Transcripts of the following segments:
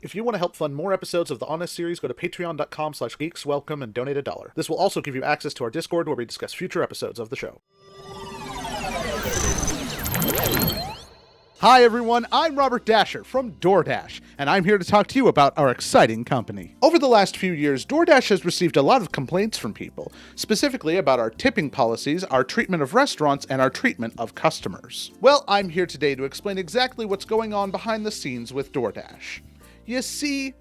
If you want to help fund more episodes of the Honest series, go to patreon.com/geekswelcome and donate $1. This will also give you access to our Discord where we discuss future episodes of the show. Hi everyone, I'm Robert Dasher from Doordash, and I'm here to talk to you about our exciting company. Over the last few years, Doordash has received a lot of complaints from people, specifically about our tipping policies, our treatment of restaurants, and our treatment of customers. Well, I'm here today to explain exactly what's going on behind the scenes with Doordash. You see,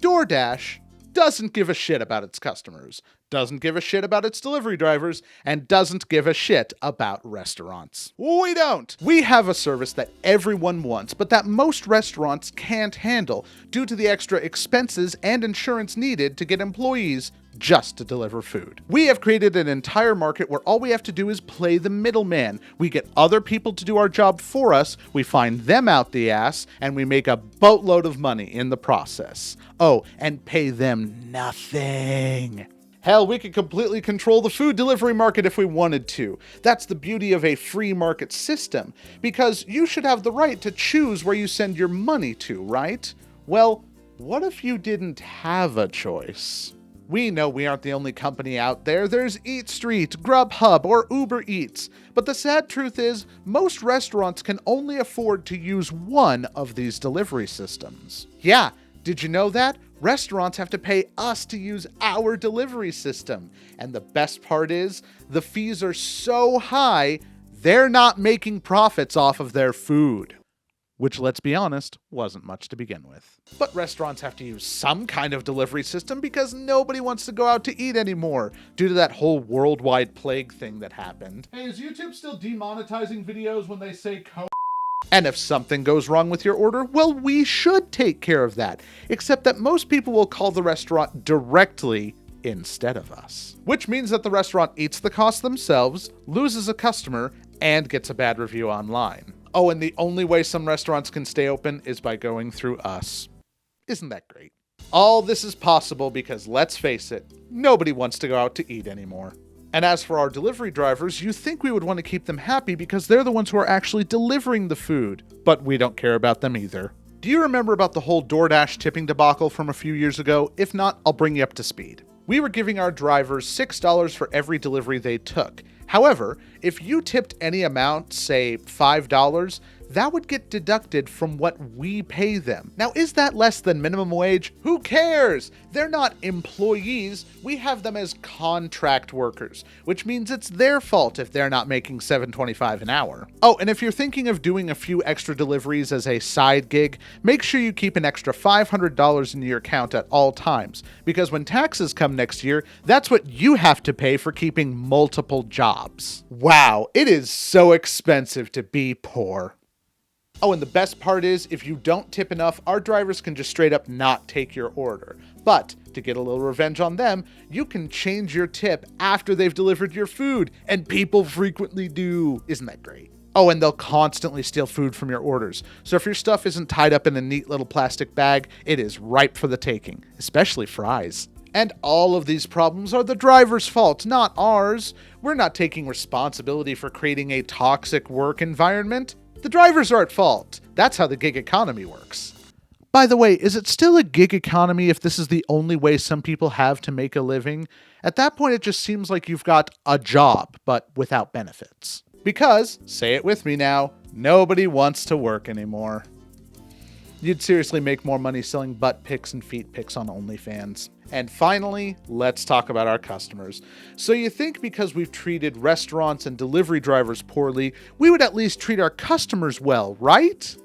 Doordash doesn't give a shit about its customers, doesn't give a shit about its delivery drivers, and doesn't give a shit about restaurants. We don't! We have a service that everyone wants, but that most restaurants can't handle due to the extra expenses and insurance needed to get employees just to deliver food. We have created an entire market where all we have to do is play the middleman. We get other people to do our job for us, we find them out the ass, and we make a boatload of money in the process. Oh, and pay them nothing. Hell, we could completely control the food delivery market if we wanted to. That's the beauty of a free market system, because you should have the right to choose where you send your money to, right? Well, what if you didn't have a choice? We know we aren't the only company out there. There's Eat Street, Grubhub, or Uber Eats. But the sad truth is, most restaurants can only afford to use one of these delivery systems. Yeah, did you know that? Restaurants have to pay us to use our delivery system. And the best part is, the fees are so high, they're not making profits off of their food. Which, let's be honest, wasn't much to begin with. But restaurants have to use some kind of delivery system because nobody wants to go out to eat anymore, due to that whole worldwide plague thing that happened. Hey, is YouTube still demonetizing videos when they say code? And if something goes wrong with your order, well, we should take care of that. Except that most people will call the restaurant directly instead of us. Which means that the restaurant eats the cost themselves, loses a customer, and gets a bad review online. Oh, and the only way some restaurants can stay open is by going through us. Isn't that great? All this is possible because, let's face it, nobody wants to go out to eat anymore. And as for our delivery drivers, you think we would want to keep them happy because they're the ones who are actually delivering the food, but we don't care about them either. Do you remember about the whole Doordash tipping debacle from a few years ago? If not, I'll bring you up to speed. We were giving our drivers $6 for every delivery they took. However, if you tipped any amount, say $5, that would get deducted from what we pay them. Now, is that less than minimum wage? Who cares? They're not employees. We have them as contract workers, which means it's their fault if they're not making $7.25 an hour. Oh, and if you're thinking of doing a few extra deliveries as a side gig, make sure you keep an extra $500 in your account at all times, because when taxes come next year, that's what you have to pay for keeping multiple jobs. Wow, it is so expensive to be poor. Oh, and the best part is, if you don't tip enough, our drivers can just straight up not take your order. But to get a little revenge on them, you can change your tip after they've delivered your food, and people frequently do. Isn't that great? Oh, and they'll constantly steal food from your orders. So if your stuff isn't tied up in a neat little plastic bag, it is ripe for the taking, especially fries. And all of these problems are the driver's fault, not ours. We're not taking responsibility for creating a toxic work environment. The drivers are at fault. That's how the gig economy works. By the way, is it still a gig economy if this is the only way some people have to make a living? At that point, it just seems like you've got a job, but without benefits. Because, say it with me now, nobody wants to work anymore. You'd seriously make more money selling butt pics and feet pics on OnlyFans. And finally, let's talk about our customers. So you think because we've treated restaurants and delivery drivers poorly, we would at least treat our customers well, right?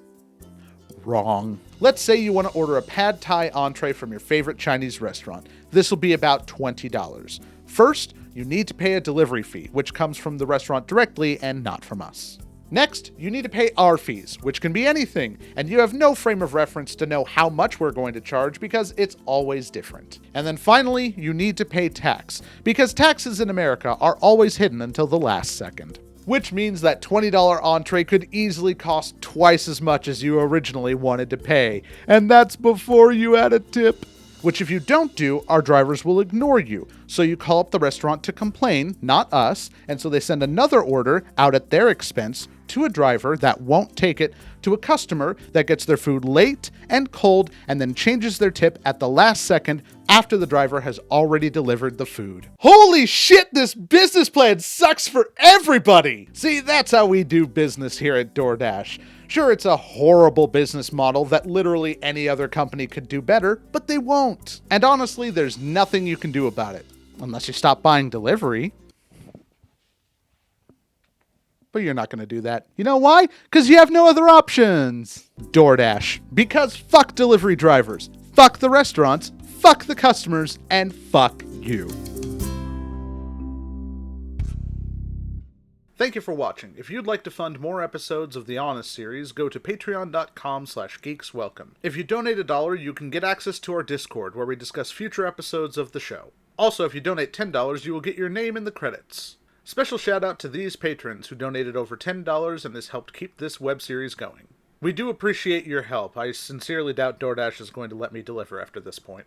Wrong. Let's say you want to order a pad thai entree from your favorite Chinese restaurant. This will be about $20. First, you need to pay a delivery fee, which comes from the restaurant directly and not from us. Next, you need to pay our fees, which can be anything, and you have no frame of reference to know how much we're going to charge because it's always different. And then finally, you need to pay tax, because taxes in America are always hidden until the last second. Which means that $20 entree could easily cost twice as much as you originally wanted to pay, and that's before you add a tip. Which if you don't do, our drivers will ignore you. So you call up the restaurant to complain, not us, and so they send another order out at their expense, to a driver that won't take it to a customer that gets their food late and cold and then changes their tip at the last second after the driver has already delivered the food. Holy shit, this business plan sucks for everybody! See, that's how we do business here at Doordash. Sure, it's a horrible business model that literally any other company could do better, but they won't. And honestly, there's nothing you can do about it. Unless you stop buying delivery. But you're not going to do that. You know why? Because you have no other options. DoorDash. Because fuck delivery drivers. Fuck the restaurants. Fuck the customers. And fuck you. Thank you for watching. If you'd like to fund more episodes of the Honest series, go to patreon.com/geekswelcome. If you donate $1, you can get access to our Discord, where we discuss future episodes of the show. Also, if you donate $10, you will get your name in the credits. Special shout out to these patrons who donated over $10 and has helped keep this web series going. We do appreciate your help. I sincerely doubt DoorDash is going to let me deliver after this point.